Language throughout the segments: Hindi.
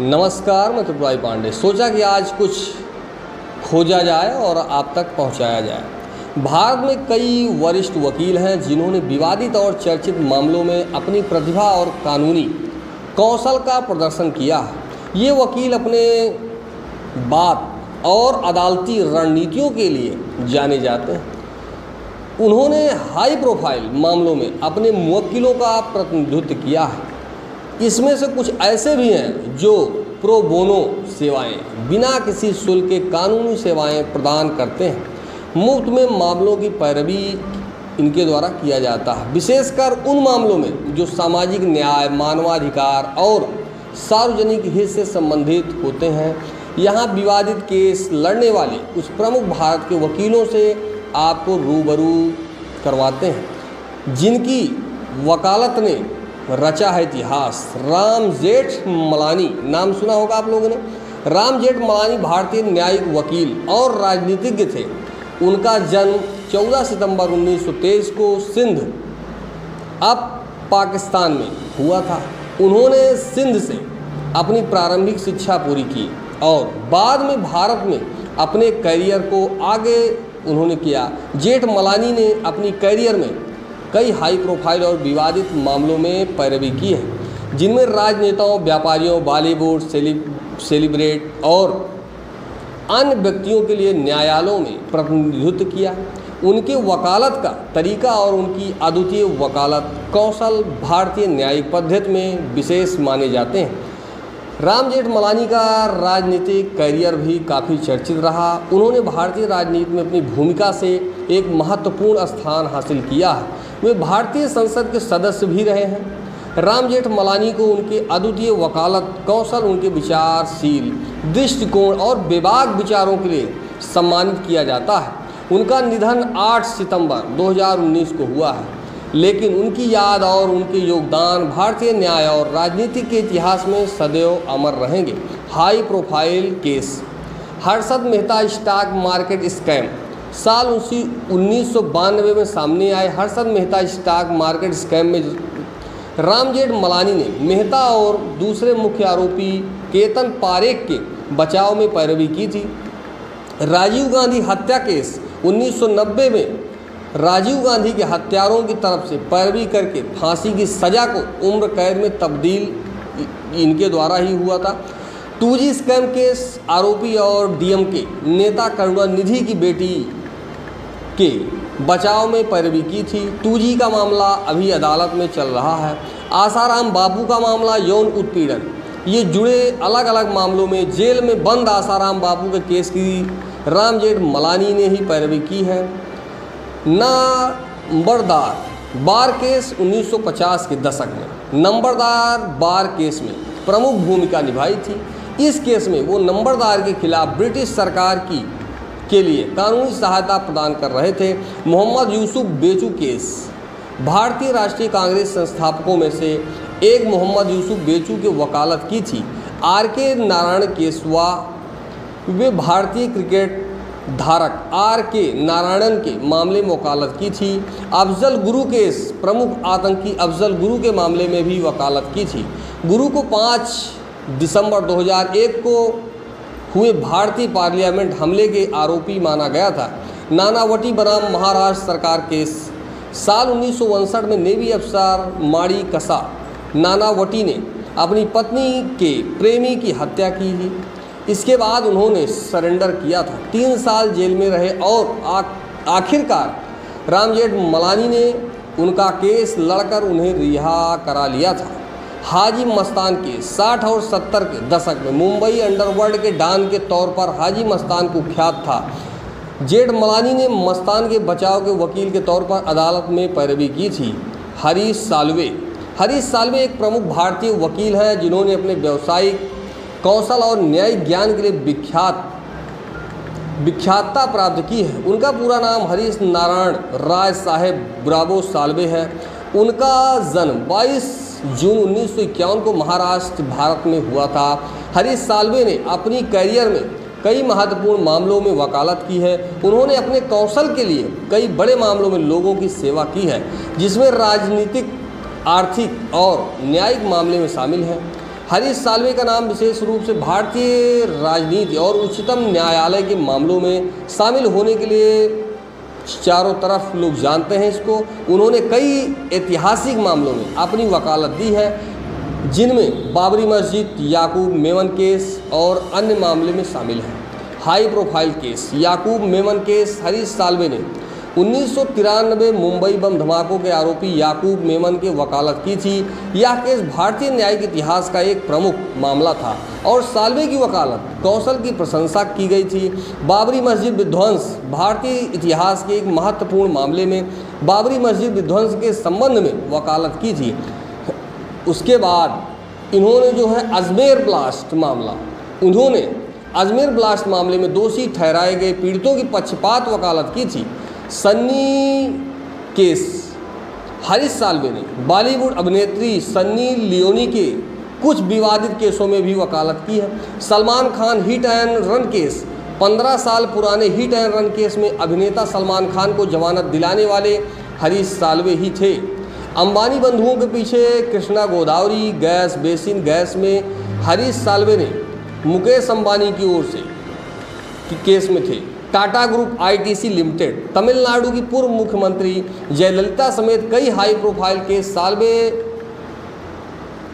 नमस्कार, मैं त्रिपुरारी पांडे। सोचा कि आज कुछ खोजा जाए और आप तक पहुंचाया जाए। भारत में कई वरिष्ठ वकील हैं जिन्होंने विवादित और चर्चित मामलों में अपनी प्रतिभा और कानूनी कौशल का प्रदर्शन किया है। ये वकील अपने बात और अदालती रणनीतियों के लिए जाने जाते हैं। उन्होंने हाई प्रोफाइल मामलों में अपने मुवक्किलों का प्रतिनिधित्व किया है। इसमें से कुछ ऐसे भी हैं जो प्रो बोनो सेवाएं, बिना किसी शुल्क के कानूनी सेवाएं प्रदान करते हैं। मुफ्त में मामलों की पैरवी इनके द्वारा किया जाता है, विशेषकर उन मामलों में जो सामाजिक न्याय, मानवाधिकार और सार्वजनिक हित से संबंधित होते हैं। यहाँ विवादित केस लड़ने वाले कुछ प्रमुख भारत के वकीलों से आपको रूबरू करवाते हैं, जिनकी वकालत ने रचा है इतिहास। राम जेठमलानी नाम सुना होगा आप लोगों ने। राम जेठमलानी भारतीय न्यायिक वकील और राजनीतिज्ञ थे। उनका जन्म 14 सितंबर 1923 को सिंध, अब पाकिस्तान में हुआ था। उन्होंने सिंध से अपनी प्रारंभिक शिक्षा पूरी की और बाद में भारत में अपने करियर को आगे उन्होंने किया। जेठमलानी ने अपनी करियर में कई हाई प्रोफाइल और विवादित मामलों में पैरवी की है, जिनमें राजनेताओं, व्यापारियों, बॉलीवुड सेलिब्रिटी और अन्य व्यक्तियों के लिए न्यायालयों में प्रतिनिधित्व किया। उनके वकालत का तरीका और उनकी अद्वितीय वकालत कौशल भारतीय न्यायिक पद्धति में विशेष माने जाते हैं। राम जेठमलानी का राजनीतिक करियर भी काफ़ी चर्चित रहा। उन्होंने भारतीय राजनीति में अपनी भूमिका से एक महत्वपूर्ण स्थान हासिल किया है। वे भारतीय संसद के सदस्य भी रहे हैं। राम जेठमलानी को उनके अद्वितीय वकालत कौशल, उनके विचारशील दृष्टिकोण और बेबाक विचारों के लिए सम्मानित किया जाता है। उनका निधन 8 सितंबर 2019 को हुआ है, लेकिन उनकी याद और उनके योगदान भारतीय न्याय और राजनीति के इतिहास में सदैव अमर रहेंगे। High profile case. Harshad Mehta stock market scam साल 1992 में सामने आए। Harshad Mehta stock market scam में राम जेठमलानी ने मेहता और दूसरे मुख्य आरोपी केतन पारेख के बचाव में पैरवी की थी। राजीव गांधी हत्या केस 1990 में राजीव गांधी के हत्यारों की तरफ से पैरवी करके फांसी की सज़ा को उम्र कैद में तब्दील इनके द्वारा ही हुआ था। 2G स्कैम केस आरोपी और डीएमके नेता करुणानिधि की बेटी के बचाव में पैरवी की थी। 2G का मामला अभी अदालत में चल रहा है। आसाराम बापू का मामला यौन उत्पीड़न, ये जुड़े अलग अलग मामलों में जेल में बंद आसाराम बापू के केस की राम जेठमलानी ने ही पैरवी की है। नंबरदार बार केस 1950 के दशक में नंबरदार बार केस में प्रमुख भूमिका निभाई थी। इस केस में वो नंबरदार के खिलाफ ब्रिटिश सरकार के लिए कानूनी सहायता प्रदान कर रहे थे। मोहम्मद यूसुफ बेचू केस। भारतीय राष्ट्रीय कांग्रेस संस्थापकों में से एक मोहम्मद यूसुफ बेचू की वकालत की थी। RK नारायण केसवा, वे भारतीय क्रिकेट धारक RK नारायणन के मामले में वकालत की थी। अफजल गुरु केस, प्रमुख आतंकी अफजल गुरु के मामले में भी वकालत की थी। गुरु को 5 दिसंबर 2001 को हुए भारतीय पार्लियामेंट हमले के आरोपी माना गया था। नानावटी बनाम महाराष्ट्र सरकार केस। साल 1959 में नेवी अफसर माड़ी कसा नानावटी ने अपनी पत्नी के प्रेमी की हत्या की थी। इसके बाद उन्होंने सरेंडर किया था। 3 साल जेल में रहे और आखिरकार राम जेठमलानी ने उनका केस लड़कर उन्हें रिहा करा लिया था। हाजी मस्तान के 60 और 70 के दशक में मुंबई अंडरवर्ल्ड के डॉन के तौर पर हाजी मस्तान कुख्यात था। जेठमलानी ने मस्तान के बचाव के वकील के तौर पर अदालत में पैरवी की थी। हरीश साल्वे एक प्रमुख भारतीय वकील हैं जिन्होंने अपने व्यावसायिक कौशल और न्यायिक ज्ञान के लिए विख्यातता प्राप्त की है। उनका पूरा नाम हरीश नारायण राय साहेब ब्रावो साल्वे है। उनका जन्म 22 जून 1951 को महाराष्ट्र, भारत में हुआ था। हरीश साल्वे ने अपनी करियर में कई महत्वपूर्ण मामलों में वकालत की है। उन्होंने अपने कौशल के लिए कई बड़े मामलों में लोगों की सेवा की है, जिसमें राजनीतिक, आर्थिक और न्यायिक मामले में शामिल हैं। हरीश साल्वे का नाम विशेष रूप से भारतीय राजनीति और उच्चतम न्यायालय के मामलों में शामिल होने के लिए चारों तरफ लोग जानते हैं इसको। उन्होंने कई ऐतिहासिक मामलों में अपनी वकालत दी है, जिनमें बाबरी मस्जिद, याकूब मेमन केस और अन्य मामले में शामिल हैं। हाई प्रोफाइल केस याकूब मेमन केस। हरीश साल्वे ने 1993 मुंबई बम धमाकों के आरोपी याकूब मेमन की वकालत की थी। यह केस भारतीय न्यायिक इतिहास का एक प्रमुख मामला था और साल्वे की वकालत कौशल की प्रशंसा की गई थी। बाबरी मस्जिद विध्वंस। भारतीय इतिहास के एक महत्वपूर्ण मामले में बाबरी मस्जिद विध्वंस के संबंध में वकालत की थी। उसके बाद इन्होंने जो है अजमेर ब्लास्ट मामले में दोषी ठहराए गए पीड़ितों की पक्षपात वकालत की थी। सन्नी केस। हरीश साल्वे ने बॉलीवुड अभिनेत्री सन्नी लियोनी के कुछ विवादित केसों में भी वकालत की है। Salman Khan hit and run case. 15 साल पुराने हिट एंड रन केस में अभिनेता सलमान खान को जमानत दिलाने वाले हरीश साल्वे ही थे। अंबानी बंधुओं के पीछे Krishna Godavari gas basin gas में हरीश साल्वे ने मुकेश अंबानी की ओर से केस में थे। Tata group ITC limited. Tamil Nadu की पूर्व मुख्यमंत्री जयललिता समेत कई हाई प्रोफाइल केस साल्वे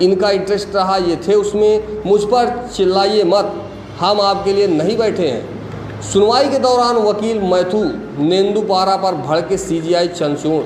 इनका इंटरेस्ट रहा, ये थे उसमें। मुझ पर चिल्लाइए मत, हम आपके लिए नहीं बैठे हैं। सुनवाई के दौरान वकील मैथ्यू नेंदुपारा पर भड़के सीजीआई चंचूड़।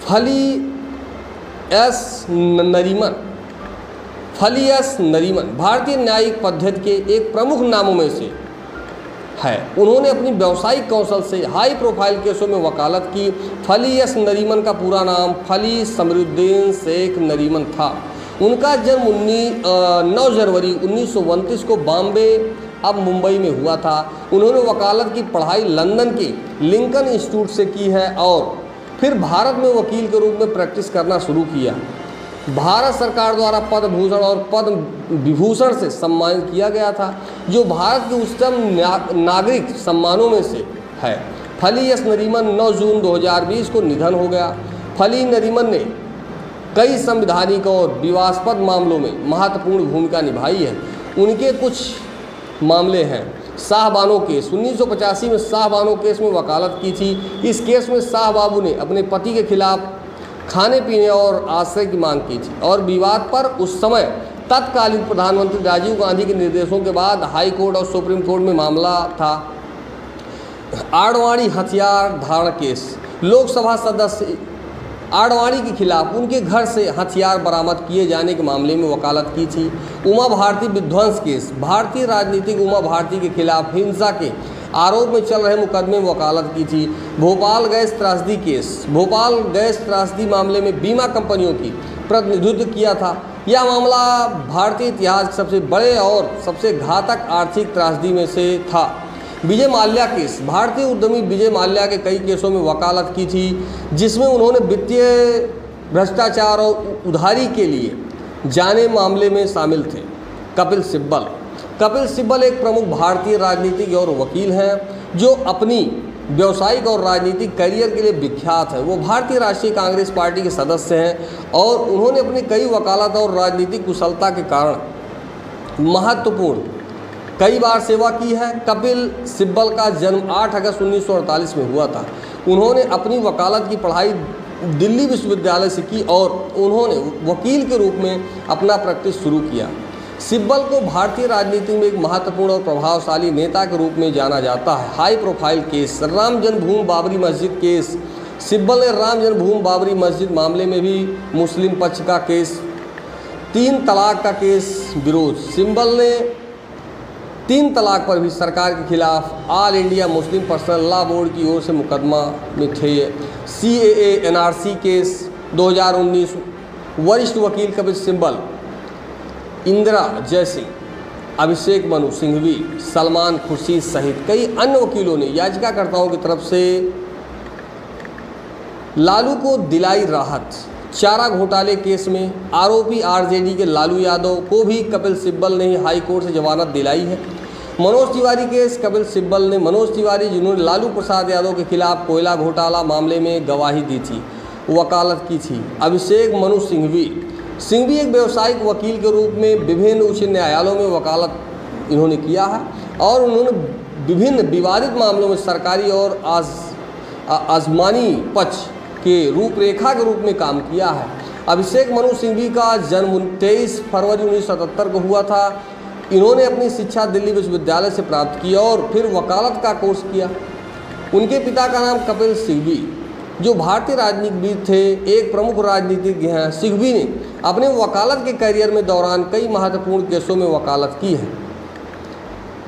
फली एस नरीमन भारतीय न्यायिक पद्धति के एक प्रमुख नामों में से है। उन्होंने अपनी व्यावसायिक कौशल से हाई प्रोफाइल केसों में वकालत की। फली एस नरीमन का पूरा नाम फली समरुद्दीन शेख नरीमन था। उनका जन्म 9 जनवरी 1929 को बॉम्बे अब मुंबई में हुआ था। उन्होंने वकालत की पढ़ाई लंदन के लिंकन इंस्टीट्यूट से की है और फिर भारत में वकील के रूप में प्रैक्टिस करना शुरू किया। भारत सरकार द्वारा पद्म भूषण और पद्म विभूषण से सम्मानित किया गया था, जो भारत के उच्चतम नागरिक सम्मानों में से है। फली एस नरीमन 9 जून 2020 को निधन हो गया। फली नरीमन ने कई संवैधानिक और विवादास्पद मामलों में महत्वपूर्ण भूमिका निभाई है। उनके कुछ मामले हैं। शाहबानो केस। 1985 में शाहबानो केस में वकालत की थी। इस केस में शाहबाबू ने अपने पति के खिलाफ खाने पीने और आश्रय की मांग की थी और विवाद पर उस समय तत्कालीन प्रधानमंत्री राजीव गांधी के निर्देशों के बाद हाई कोर्ट और सुप्रीम कोर्ट में मामला था। आडवाणी हथियार धारण केस। लोकसभा सदस्य आडवाणी के खिलाफ उनके घर से हथियार बरामद किए जाने के मामले में वकालत की थी। उमा भारती विध्वंस केस। भारतीय राजनीतिक उमा भारती के खिलाफ हिंसा के आरोप में चल रहे मुकदमे में वकालत की थी। भोपाल गैस त्रासदी केस। भोपाल गैस त्रासदी मामले में बीमा कंपनियों की प्रतिनिधित्व किया था। यह मामला भारतीय इतिहास के सबसे बड़े और सबसे घातक आर्थिक त्रासदी में से था। विजय माल्या केस। भारतीय उद्यमी विजय माल्या के कई केसों में वकालत की थी, जिसमें उन्होंने वित्तीय भ्रष्टाचार और उधारी के लिए जाने मामले में शामिल थे। कपिल सिब्बल। कपिल सिब्बल एक प्रमुख भारतीय राजनीतिक और वकील हैं जो अपनी व्यावसायिक और राजनीतिक करियर के लिए विख्यात हैं। वो भारतीय राष्ट्रीय कांग्रेस पार्टी के सदस्य हैं और उन्होंने अपनी कई वकालत और राजनीतिक कुशलता के कारण महत्वपूर्ण कई बार सेवा की है। कपिल सिब्बल का जन्म 8 अगस्त 1948 में हुआ था। उन्होंने अपनी वकालत की पढ़ाई दिल्ली विश्वविद्यालय से की और उन्होंने वकील के रूप में अपना प्रैक्टिस शुरू किया। सिब्बल को भारतीय राजनीति में एक महत्वपूर्ण और प्रभावशाली नेता के रूप में जाना जाता है। High profile case. राम जन्मभूमि बाबरी मस्जिद केस। सिब्बल ने राम जन्मभूमि बाबरी मस्जिद मामले में भी मुस्लिम पक्ष का केस। 3 तलाक का केस विरोध। सिब्बल ने 3 तलाक पर भी सरकार के खिलाफ all India Muslim personal law board की ओर से मुकदमा में थे। CAA NRC case 2019। वरिष्ठ वकील कपिल सिब्बल, इंदिरा जयसिंह, अभिषेक मनु सिंघवी, सलमान खुर्शीद सहित कई अन्य वकीलों ने याचिकाकर्ताओं की तरफ से लालू को दिलाई राहत। चारा घोटाले केस में आरोपी RJD के लालू यादव को भी कपिल सिब्बल ने हाई कोर्ट से जमानत दिलाई है। मनोज तिवारी केस। कपिल सिब्बल ने मनोज तिवारी, जिन्होंने लालू प्रसाद यादव के खिलाफ कोयला घोटाला मामले में गवाही दी थी, वकालत की थी। अभिषेक मनु सिंघवी सिंघवी एक व्यावसायिक वकील के रूप में विभिन्न उच्च न्यायालयों में वकालत इन्होंने किया है और उन्होंने विभिन्न विवादित मामलों में सरकारी और आजमानी पक्ष के रूपरेखा के रूप में काम किया है। अभिषेक मनु सिंघवी का जन्म 23 फरवरी 1977 को हुआ था। इन्होंने अपनी शिक्षा दिल्ली विश्वविद्यालय से प्राप्त की और फिर वकालत का कोर्स किया। उनके पिता का नाम कपिल सिंघवी जो भारतीय राजनीतिविद थे, एक प्रमुख राजनीतिज्ञ हैं। सिंघवी ने अपने वकालत के करियर में दौरान कई महत्वपूर्ण केसों में वकालत की है।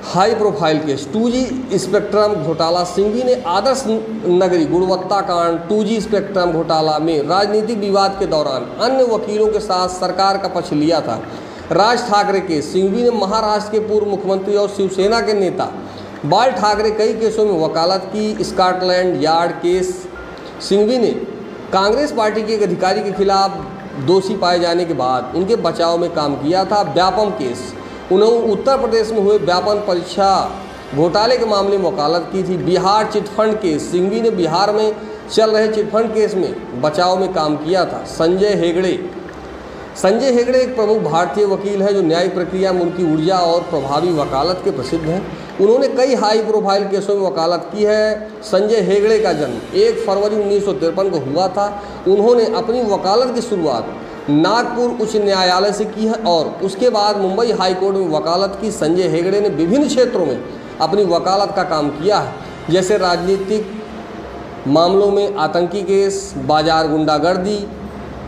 High profile case 2G spectrum घोटाला। सिंघवी ने आदर्श नगरी गुणवत्ता कांड, 2G स्पेक्ट्रम घोटाला में राजनीतिक विवाद के दौरान अन्य वकीलों के साथ सरकार का पक्ष लिया था। राज ठाकरे केस। सिंघवी ने महाराष्ट्र के पूर्व मुख्यमंत्री और शिवसेना के नेता बाल ठाकरे कई केसों में वकालत की। Scotland yard case. सिंघवी ने कांग्रेस पार्टी के एक अधिकारी के खिलाफ दोषी पाए जाने के बाद उनके बचाव में काम किया था। व्यापम केस। उन्होंने उत्तर प्रदेश में हुए व्यापम परीक्षा घोटाले के मामले में वकालत की थी। Bihar chit fund case. सिंघवी ने बिहार में चल रहे चिटफंड केस में बचाव में काम किया था। संजय हेगड़े एक प्रमुख भारतीय वकील है जो न्यायिक प्रक्रिया में उनकी ऊर्जा और प्रभावी वकालत के प्रसिद्ध हैं। उन्होंने कई हाई प्रोफाइल केसों में वकालत की है। संजय हेगड़े का जन्म 1 फरवरी 1953 को हुआ था। उन्होंने अपनी वकालत की शुरुआत नागपुर उच्च न्यायालय से की है और उसके बाद मुंबई हाई कोर्ट में वकालत की। संजय हेगड़े ने विभिन्न क्षेत्रों में अपनी वकालत का काम किया है, जैसे राजनीतिक मामलों में आतंकी केस, बाजार गुंडागर्दी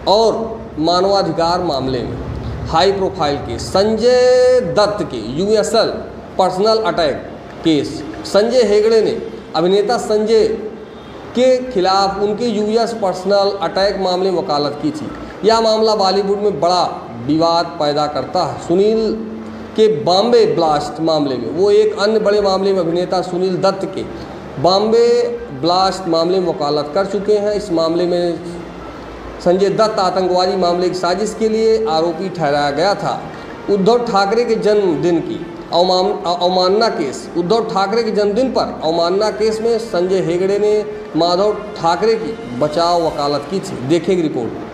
और मानवाधिकार मामले में। High profile case. Sanjay Dutt के USL personal attack case. Sanjay Hegde ने अभिनेता संजय के खिलाफ उनके US पर्सनल अटैक मामले में वकालत की थी। यह मामला बॉलीवुड में बड़ा विवाद पैदा करता है। सुनील के बॉम्बे ब्लास्ट मामले में, वो एक अन्य बड़े मामले में अभिनेता सुनील दत्त के बॉम्बे ब्लास्ट मामले में वकालत कर चुके हैं। इस मामले में संजय दत्त आतंकवादी मामले की साजिश के लिए आरोपी ठहराया गया था। उद्धव ठाकरे के जन्मदिन की अवमानना केस। उद्धव ठाकरे के जन्मदिन पर अवमानना केस में संजय हेगड़े ने माधव ठाकरे की बचाव वकालत की थी। देखेंगे रिपोर्ट।